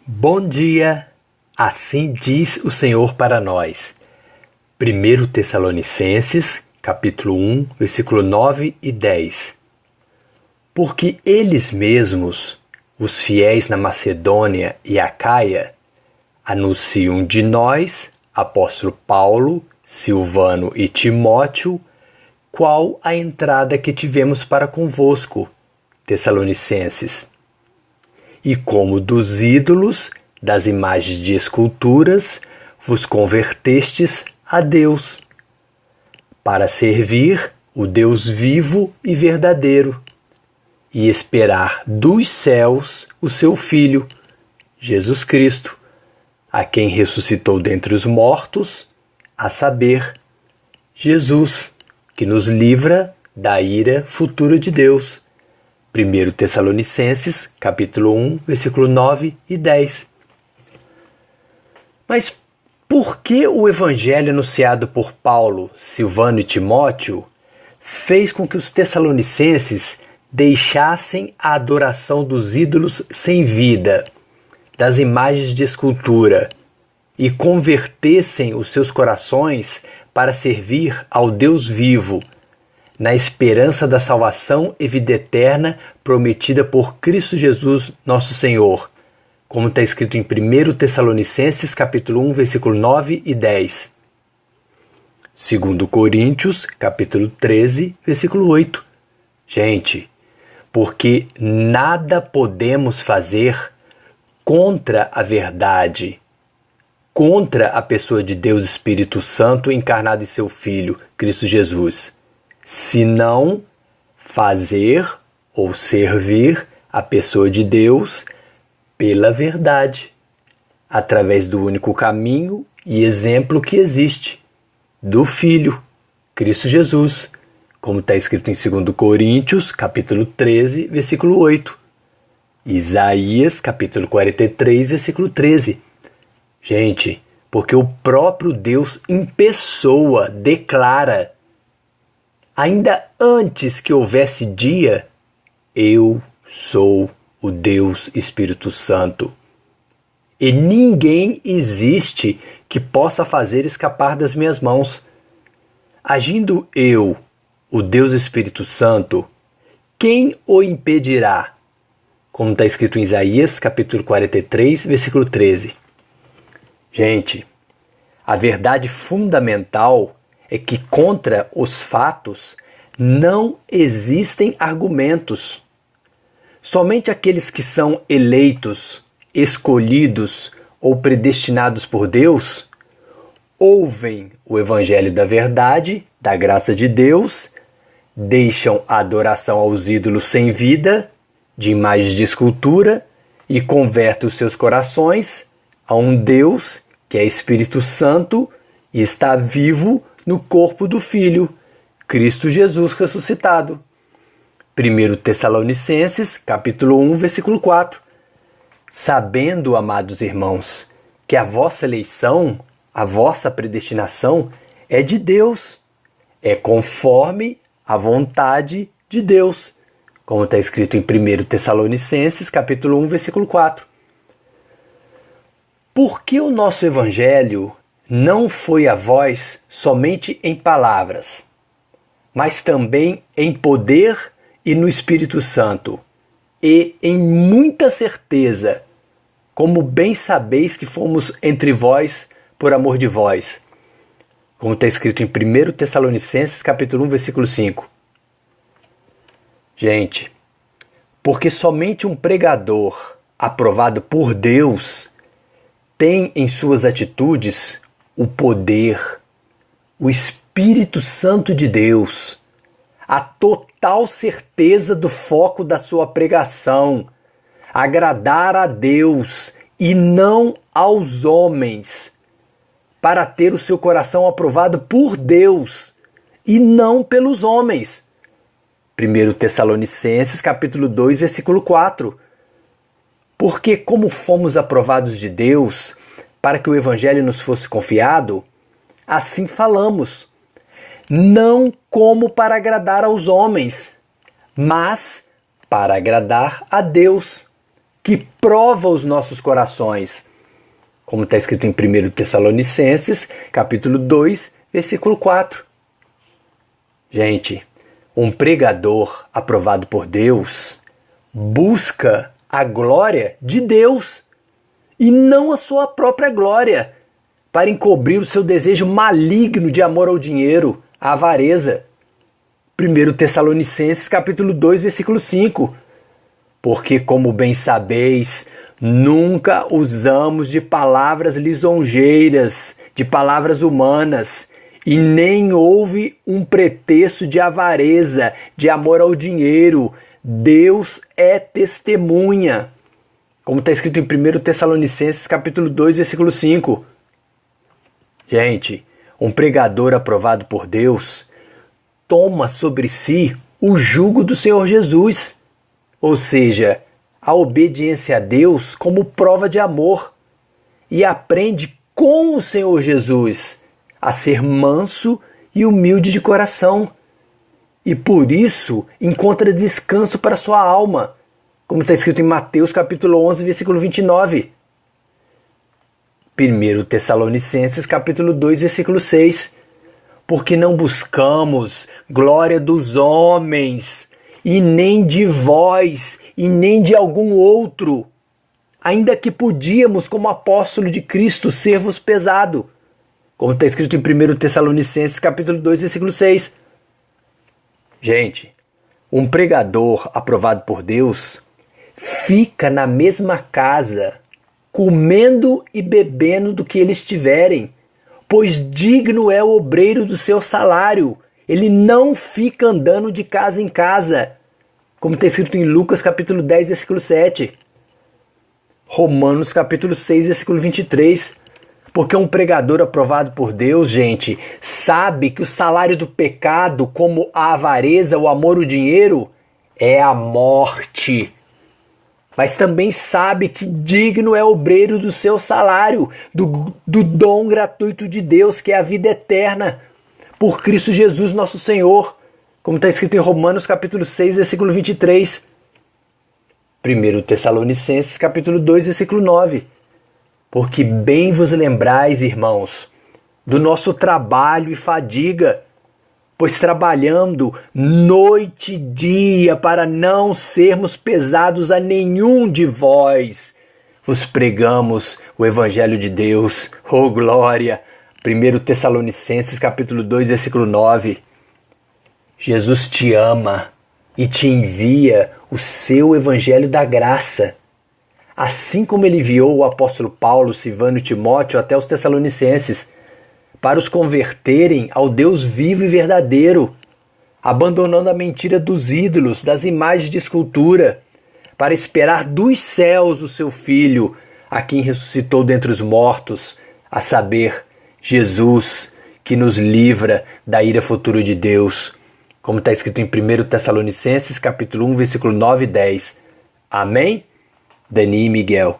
Bom dia, assim diz o Senhor para nós. 1 Tessalonicenses, capítulo 1, versículo 9 e 10. Porque eles mesmos, os fiéis na Macedônia e Acaia, anunciam de nós, apóstolo Paulo, Silvano e Timóteo, qual a entrada que tivemos para convosco, Tessalonicenses. E como dos ídolos, das imagens de esculturas, vos convertestes a Deus, para servir o Deus vivo e verdadeiro, e esperar dos céus o seu Filho, Jesus Cristo, a quem ressuscitou dentre os mortos, a saber, Jesus, que nos livra da ira futura de Deus. 1 Tessalonicenses, capítulo 1, versículo 9 e 10. Mas por que o evangelho anunciado por Paulo, Silvano e Timóteo fez com que os tessalonicenses deixassem a adoração dos ídolos sem vida, das imagens de escultura, e convertessem os seus corações para servir ao Deus vivo, na esperança da salvação e vida eterna prometida por Cristo Jesus, nosso Senhor, como está escrito em 1 Tessalonicenses, capítulo 1, versículo 9 e 10. 2 Coríntios, capítulo 13, versículo 8. Gente, porque nada podemos fazer contra a verdade, contra a pessoa de Deus Espírito Santo encarnado em seu Filho, Cristo Jesus, senão fazer ou servir a pessoa de Deus pela verdade, através do único caminho e exemplo que existe, do Filho, Cristo Jesus, como está escrito em 2 Coríntios, capítulo 13, versículo 8, Isaías, capítulo 43, versículo 13. Gente, porque o próprio Deus em pessoa declara: ainda antes que houvesse dia, eu sou o Deus Espírito Santo. E ninguém existe que possa fazer escapar das minhas mãos. Agindo eu, o Deus Espírito Santo, quem o impedirá? Como está escrito em Isaías, capítulo 43, versículo 13. Gente, a verdade fundamental é que contra os fatos não existem argumentos. Somente aqueles que são eleitos, escolhidos ou predestinados por Deus ouvem o evangelho da verdade, da graça de Deus, deixam a adoração aos ídolos sem vida, de imagens de escultura, e convertem os seus corações a um Deus que é Espírito Santo e está vivo no corpo do Filho, Cristo Jesus ressuscitado. 1 Tessalonicenses, capítulo 1, versículo 4. Sabendo, amados irmãos, que a vossa eleição, a vossa predestinação é de Deus, é conforme a vontade de Deus, como está escrito em 1 Tessalonicenses, capítulo 1, versículo 4. Por que o nosso evangelho não foi a vós somente em palavras, mas também em poder e no Espírito Santo, e em muita certeza, como bem sabeis que fomos entre vós por amor de vós, como está escrito em 1 Tessalonicenses, capítulo 1, versículo 5. Gente, porque somente um pregador aprovado por Deus tem em suas atitudes o poder, o Espírito Santo de Deus, a total certeza do foco da sua pregação, agradar a Deus e não aos homens, para ter o seu coração aprovado por Deus e não pelos homens. 1 Tessalonicenses, capítulo 2, versículo 4. Porque como fomos aprovados de Deus, para que o evangelho nos fosse confiado, assim falamos, não como para agradar aos homens, mas para agradar a Deus, que prova os nossos corações. Como está escrito em 1 Tessalonicenses, capítulo 2, versículo 4. Gente, um pregador aprovado por Deus busca a glória de Deus e não a sua própria glória, para encobrir o seu desejo maligno de amor ao dinheiro, a avareza. 1 Tessalonicenses capítulo 2, versículo 5. Porque, como bem sabeis, nunca usamos de palavras lisonjeiras, de palavras humanas, e nem houve um pretexto de avareza, de amor ao dinheiro. Deus é testemunha. Como está escrito em 1 Tessalonicenses capítulo 2, versículo 5. Gente, um pregador aprovado por Deus toma sobre si o jugo do Senhor Jesus, ou seja, a obediência a Deus como prova de amor, e aprende com o Senhor Jesus a ser manso e humilde de coração, e por isso encontra descanso para sua alma, como está escrito em Mateus capítulo 11, versículo 29. 1 Tessalonicenses capítulo 2, versículo 6. Porque não buscamos glória dos homens, e nem de vós, e nem de algum outro, ainda que podíamos, como apóstolo de Cristo, ser-vos pesado, como está escrito em 1 Tessalonicenses capítulo 2, versículo 6. Gente, um pregador aprovado por Deus fica na mesma casa, comendo e bebendo do que eles tiverem, pois digno é o obreiro do seu salário. Ele não fica andando de casa em casa, como está escrito em Lucas capítulo 10, versículo 7. Romanos capítulo 6, versículo 23. Porque um pregador aprovado por Deus, gente, sabe que o salário do pecado, como a avareza, o amor, o dinheiro, é a morte. Mas também sabe que digno é o obreiro do seu salário, do dom gratuito de Deus, que é a vida eterna, por Cristo Jesus nosso Senhor, como está escrito em Romanos capítulo 6, versículo 23. 1 Tessalonicenses capítulo 2, versículo 9. Porque bem vos lembrais, irmãos, do nosso trabalho e fadiga, pois trabalhando noite e dia para não sermos pesados a nenhum de vós, vos pregamos o Evangelho de Deus. Oh glória! 1 Tessalonicenses capítulo 2, versículo 9. Jesus te ama e te envia o seu Evangelho da graça. Assim como ele enviou o apóstolo Paulo, Silvano e Timóteo até os Tessalonicenses, para os converterem ao Deus vivo e verdadeiro, abandonando a mentira dos ídolos, das imagens de escultura, para esperar dos céus o seu Filho, a quem ressuscitou dentre os mortos, a saber, Jesus, que nos livra da ira futura de Deus, como está escrito em 1 Tessalonicenses capítulo 1, versículo 9 e 10. Amém? Dani e Miguel.